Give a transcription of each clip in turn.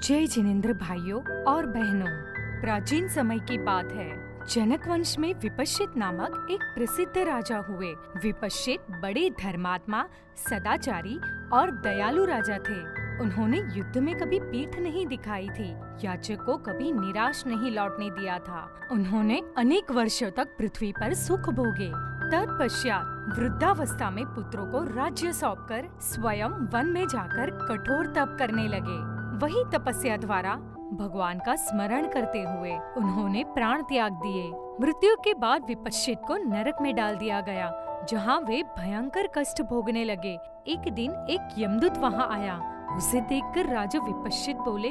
जय जिनेंद्र भाइयों और बहनों, प्राचीन समय की बात है। जनक वंश में विपश्चित नामक एक प्रसिद्ध राजा हुए। विपश्चित बड़े धर्मात्मा, सदाचारी और दयालु राजा थे। उन्होंने युद्ध में कभी पीठ नहीं दिखाई थी, याचक को कभी निराश नहीं लौटने दिया था। उन्होंने अनेक वर्षों तक पृथ्वी पर सुख भोगे। तत्पश्चात वृद्धावस्था में पुत्रों को राज्य सौंपकर स्वयं वन में जाकर कठोर तप करने लगे। वही तपस्या द्वारा भगवान का स्मरण करते हुए उन्होंने प्राण त्याग दिए। मृत्यु के बाद विपश्चित को नरक में डाल दिया गया, जहाँ वे भयंकर कष्ट भोगने लगे। एक दिन एक यमदूत वहाँ आया। उसे देखकर राजा विपश्चित बोले,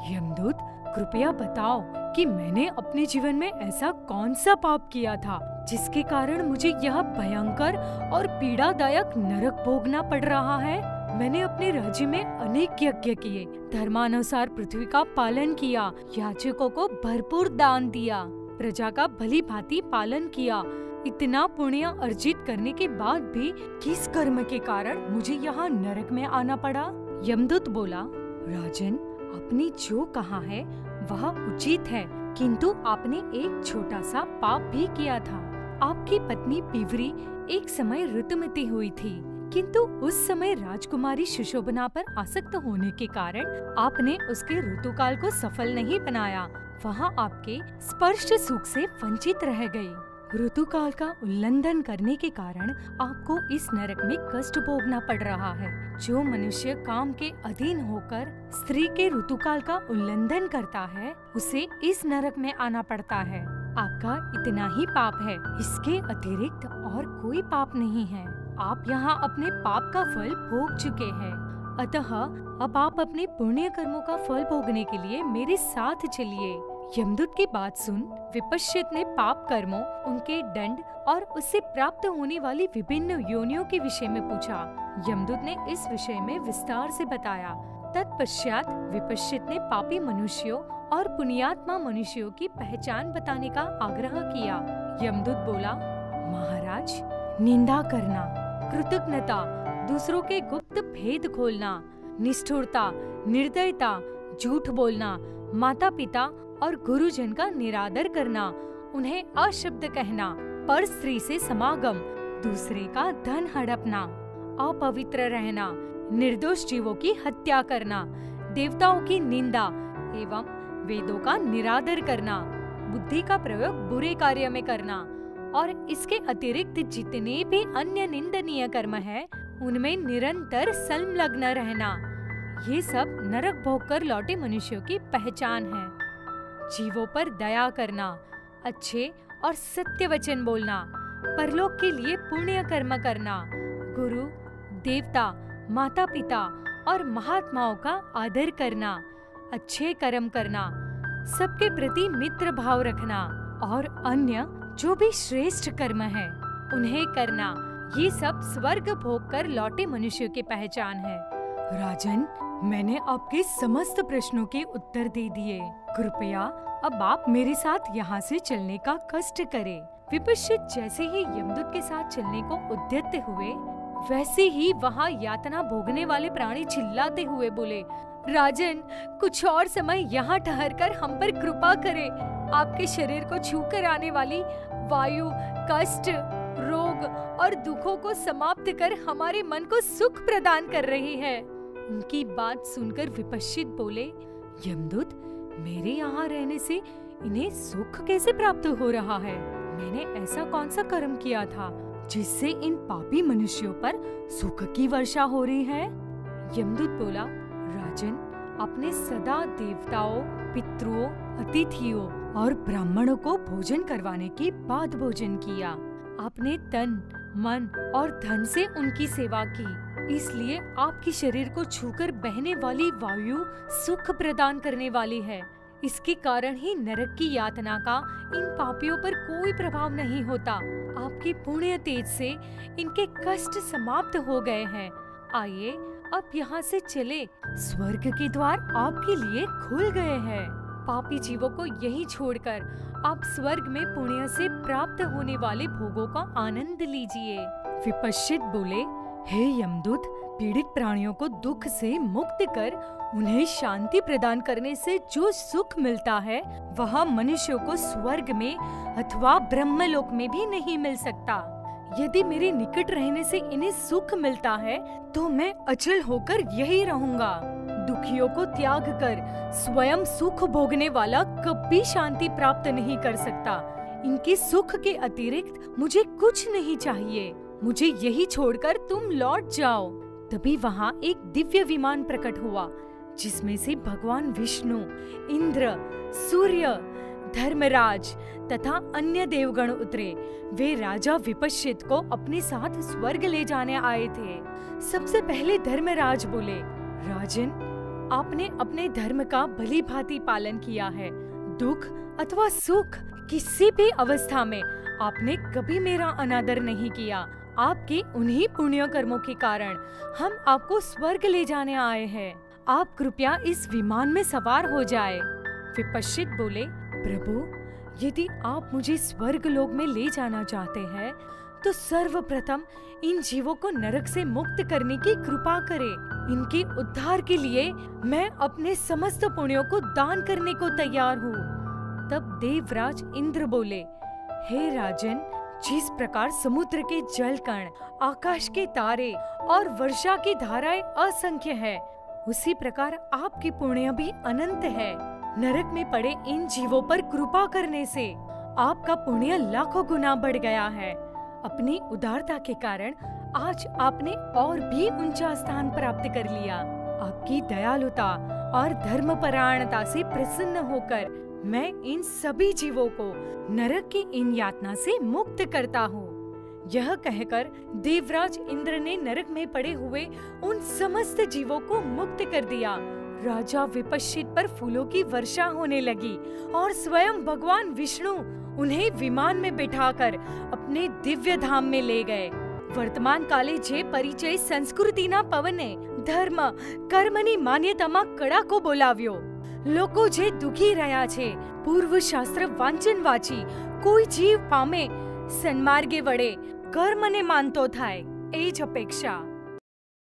यमदूत, कृपया बताओ कि मैंने अपने जीवन में ऐसा कौन सा पाप किया था जिसके कारण मुझे यह भयंकर और पीड़ादायक नरक भोगना पड़ रहा है। मैंने अपने राज्य में अनेक यज्ञ किए, धर्मानुसार पृथ्वी का पालन किया, याचकों को भरपूर दान दिया, प्रजा का भली भांति पालन किया। इतना पुण्य अर्जित करने के बाद भी किस कर्म के कारण मुझे यहाँ नरक में आना पड़ा? यमदूत बोला, राजन, आपने जो कहा है वह उचित है, किंतु आपने एक छोटा सा पाप भी किया था। आपकी पत्नी पिवरी एक समय ऋतुमती हुई थी, किंतु उस समय राजकुमारी सुशोभना पर आसक्त होने के कारण आपने उसके ऋतुकाल को सफल नहीं बनाया। वहाँ आपके स्पर्श सुख से वंचित रह गई। ऋतुकाल का उल्लंघन करने के कारण आपको इस नरक में कष्ट भोगना पड़ रहा है। जो मनुष्य काम के अधीन होकर स्त्री के ऋतुकाल का उल्लंघन करता है, उसे इस नरक में आना पड़ता है। आपका इतना ही पाप है, इसके अतिरिक्त और कोई पाप नहीं है। आप यहाँ अपने पाप का फल भोग चुके हैं, अतः अब आप अपने पुण्य कर्मों का फल भोगने के लिए मेरे साथ चलिए। यमदूत की बात सुन विपश्चित ने पाप कर्मों, उनके दंड और उससे प्राप्त होने वाली विभिन्न योनियों के विषय में पूछा। यमदूत ने इस विषय में विस्तार से बताया। तत्पश्चात विपश्चित ने पापी मनुष्यों और पुण्यात्मा मनुष्यों की पहचान बताने का आग्रह किया। यमदूत बोला, महाराज, निंदा करना, कृतज्ञता, दूसरों के गुप्त भेद खोलना, निष्ठुरता, निर्दयता, झूठ बोलना, माता पिता और गुरुजन का निरादर करना, उन्हें अशब्द कहना, पर स्त्री से समागम, दूसरे का धन हड़पना, अपवित्र रहना, निर्दोष जीवों की हत्या करना, देवताओं की निंदा एवं वेदों का निरादर करना, बुद्धि का प्रयोग बुरे कार्य में करना और इसके अतिरिक्त जितने भी अन्य निंदनीय कर्म है, उनमें निरंतर संलग्न रहना, ये सब नरक भोग कर लौटे मनुष्यों की पहचान है। जीवों पर दया करना, अच्छे और सत्य वचन बोलना, परलोक के लिए पुण्य कर्म करना, गुरु, देवता, माता पिता और महात्माओं का आदर करना, अच्छे कर्म करना, सबके प्रति मित्र भाव रखना और अन्य जो भी श्रेष्ठ कर्म है उन्हें करना, ये सब स्वर्ग भोग कर लौटे मनुष्यों की पहचान है। राजन, मैंने आपके समस्त प्रश्नों के उत्तर दे दिए। कृपया अब आप मेरे साथ यहाँ से चलने का कष्ट करें। विपश्चित जैसे ही यमदूत के साथ चलने को उद्यत हुए, वैसे ही वहाँ यातना भोगने वाले प्राणी चिल्लाते हुए बोले, राजन, कुछ और समय यहाँ ठहरकर हम पर कृपा करें। आपके शरीर को छूकर आने वाली वायु, कष्ट, रोग और दुखों को समाप्त कर हमारे मन को सुख प्रदान कर रही है। उनकी बात सुनकर विपश्चित बोले, यमदूत, मेरे यहाँ रहने से इन्हें सुख कैसे प्राप्त हो रहा है? मैंने ऐसा कौन सा कर्म किया था जिससे इन पापी मनुष्यों पर सुख की वर्षा हो रही है? यमदूत बोला, राजन, आपने सदा देवताओं, पितरों, अतिथियों और ब्राह्मणों को भोजन करवाने के बाद भोजन किया। आपने तन, मन और धन से उनकी सेवा की, इसलिए आपके शरीर को छूकर बहने वाली वायु सुख प्रदान करने वाली है। इसके कारण ही नरक की यातना का इन पापियों पर कोई प्रभाव नहीं होता। आपके पुण्य तेज से इनके कष्ट समाप्त हो गए हैं। आइए अब यहाँ से चले, स्वर्ग के द्वार आपके लिए खुल गए हैं। पापी जीवों को यही छोड़कर आप स्वर्ग में पुण्य से प्राप्त होने वाले भोगों का आनंद लीजिए। विपश्चित बोले, हे यमदूत, पीड़ित प्राणियों को दुख से मुक्त कर उन्हें शांति प्रदान करने से जो सुख मिलता है वह मनुष्यों को स्वर्ग में अथवा ब्रह्मलोक में भी नहीं मिल सकता। यदि मेरे निकट रहने से इन्हें सुख मिलता है तो मैं अचल होकर यही रहूंगा। दुखियों को त्याग कर स्वयं सुख भोगने वाला कभी शांति प्राप्त नहीं कर सकता। इनके सुख के अतिरिक्त मुझे कुछ नहीं चाहिए। मुझे यही छोड़कर तुम लौट जाओ। तभी वहाँ एक दिव्य विमान प्रकट हुआ जिसमें से भगवान विष्णु, इंद्र, सूर्य, धर्मराज तथा अन्य देवगण उतरे। वे राजा विपश्चित को अपने साथ स्वर्ग ले जाने आए थे। सबसे पहले धर्मराज बोले, राजन, आपने अपने धर्म का भली भांति पालन किया है। दुख अथवा सुख किसी भी अवस्था में आपने कभी मेरा अनादर नहीं किया। आपके उन्हीं पुण्य कर्मों के कारण हम आपको स्वर्ग ले जाने आए हैं। आप कृपया इस विमान में सवार हो जाए। विपश्चित बोले, प्रभु, यदि आप मुझे स्वर्ग लोक में ले जाना चाहते हैं तो सर्वप्रथम इन जीवों को नरक से मुक्त करने की कृपा करें। इनके उद्धार के लिए मैं अपने समस्त पुण्यों को दान करने को तैयार हूँ। तब देवराज इंद्र बोले, हे राजन, जिस प्रकार समुद्र के जल कण, आकाश के तारे और वर्षा की धाराएं असंख्य है, उसी प्रकार आपकी पुण्य भी अनंत है। नरक में पड़े इन जीवों पर कृपा करने से आपका पुण्य लाखों गुना बढ़ गया है। अपनी उदारता के कारण आज आपने और भी ऊंचा स्थान प्राप्त कर लिया। आपकी दयालुता और धर्मपरायणता से प्रसन्न होकर मैं इन सभी जीवों को नरक की इन यातना से मुक्त करता हूँ। यह कहकर देवराज इंद्र ने नरक में पड़े हुए उन समस्त जीवों को मुक्त कर दिया। राजा विपश्चित पर फूलों की वर्षा होने लगी और स्वयं भगवान विष्णु उन्हें विमान में बिठाकर अपने दिव्य धाम में ले गए। वर्तमान काले जे परिचय संस्कृतिना पवने धर्म कर्मनी मान्यताમાં કડાકો બોલાવ્યો। લોકો જે દુખી રહ્યા છે પૂર્વ શાસ્ત્ર વાંચન વાંચી કોઈ જીવ પામે, સન્માર્ગે વળે, કર્મને માનતો થાય, એ જ અપેક્ષા।